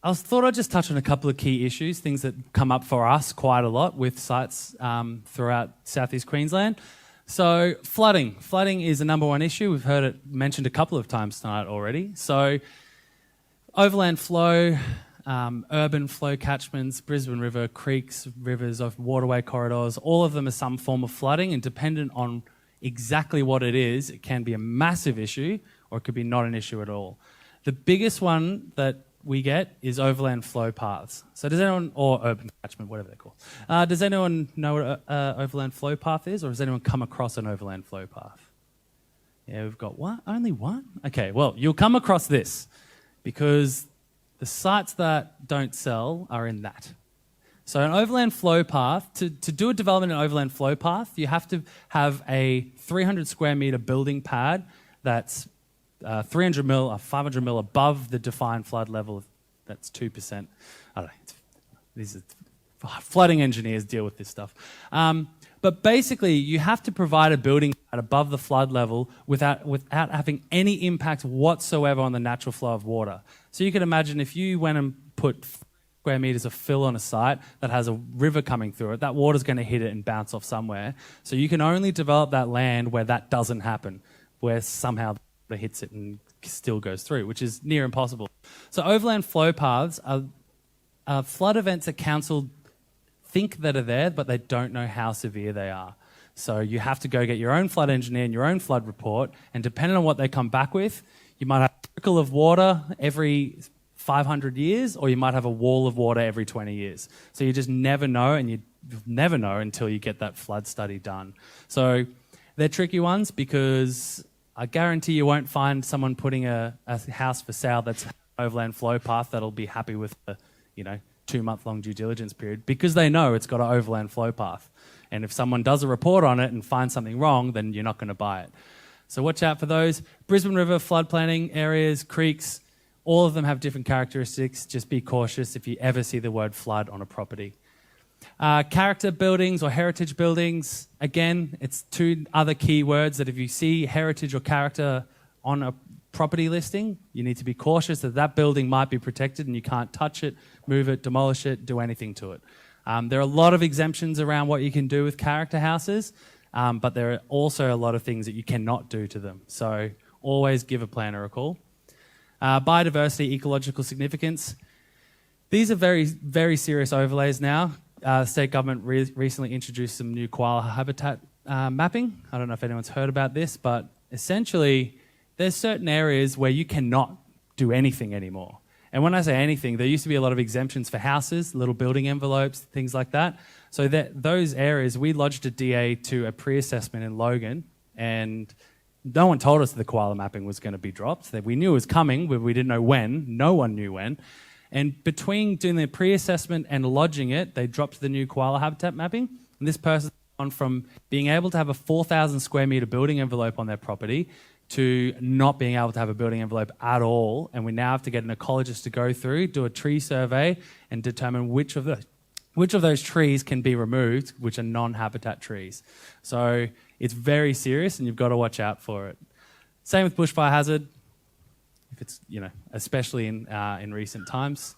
thought I'd just touch on a couple of key issues, things that come up for us quite a lot with sites throughout southeast Queensland. So flooding. Flooding is the number one issue. We've heard it mentioned a couple of times tonight already. So overland flow, urban flow catchments, Brisbane River, creeks, rivers, of waterway corridors, all of them are some form of flooding, and dependent on exactly what it is, it can be a massive issue or it could be not an issue at all. The biggest one that we get is overland flow paths. So does anyone, or urban catchment, whatever they're called. Does anyone know what an overland flow path is, or has anyone come across an overland flow path? Yeah, we've got one? Only one? Okay, well, you'll come across this because the sites that don't sell are in that. So an overland flow path, to do a development in overland flow path, you have to have a 300 square metre building pad that's 300 mil or 500 mil above the defined flood level. That's 2%. I don't know. These are flooding engineers deal with this stuff. But basically, you have to provide a building pad above the flood level without having any impact whatsoever on the natural flow of water. So you can imagine if you went and put square metres of fill on a site that has a river coming through it, that water's going to hit it and bounce off somewhere. So you can only develop that land where that doesn't happen, where somehow it hits it and still goes through, which is near impossible. So overland flow paths are flood events that council think that are there, but they don't know how severe they are. So you have to go get your own flood engineer and your own flood report, and depending on what they come back with, you might have a trickle of water every 500 years, or you might have a wall of water every 20 years. So you just never know, and you never know until you get that flood study done. So they're tricky ones because I guarantee you won't find someone putting a house for sale that's an overland flow path that'll be happy with the, 2-month-long due diligence period, because they know it's got an overland flow path. And if someone does a report on it and finds something wrong, then you're not going to buy it. So watch out for those. Brisbane River flood planning areas, creeks, all of them have different characteristics. Just be cautious if you ever see the word flood on a property. Character buildings or heritage buildings, again, it's two other key words that if you see heritage or character on a property listing, you need to be cautious that that building might be protected and you can't touch it, move it, demolish it, do anything to it. There are a lot of exemptions around what you can do with character houses, but there are also a lot of things that you cannot do to them. So always give a planner a call. Biodiversity, ecological significance. These are very, very serious overlays now. The state government recently introduced some new koala habitat mapping. I don't know if anyone's heard about this, but essentially there's certain areas where you cannot do anything anymore. And when I say anything, there used to be a lot of exemptions for houses, little building envelopes, things like that. So those areas, we lodged a DA to a pre-assessment in Logan, and no one told us that the koala mapping was going to be dropped. We knew it was coming, but we didn't know when. No one knew when. And between doing the pre-assessment and lodging it, they dropped the new koala habitat mapping. And this person's gone from being able to have a 4,000 square metre building envelope on their property to not being able to have a building envelope at all. And we now have to get an ecologist to go through, do a tree survey, and determine which of those trees can be removed, which are non-habitat trees. So it's very serious, and you've got to watch out for it. Same with bushfire hazard. If it's, especially in recent times.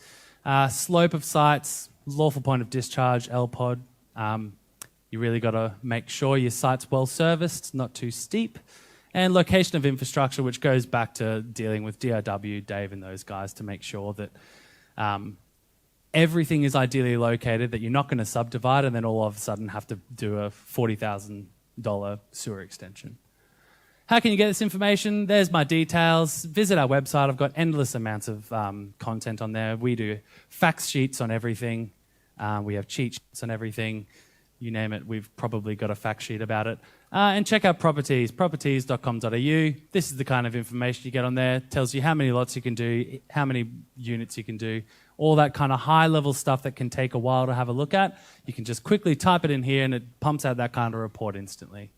Slope of sites, lawful point of discharge, LPOD. You really got to make sure your site's well serviced, not too steep. And location of infrastructure, which goes back to dealing with DRW, Dave and those guys to make sure that everything is ideally located, that you're not going to subdivide and then all of a sudden have to do a $40,000 sewer extension. How can you get this information? There's my details. Visit our website. I've got endless amounts of content on there. We do fact sheets on everything. We have cheat sheets on everything. You name it, we've probably got a fact sheet about it. And check out properties, properties.com.au. This is the kind of information you get on there. It tells you how many lots you can do, how many units you can do, all that kind of high-level stuff that can take a while to have a look at. You can just quickly type it in here and it pumps out that kind of report instantly.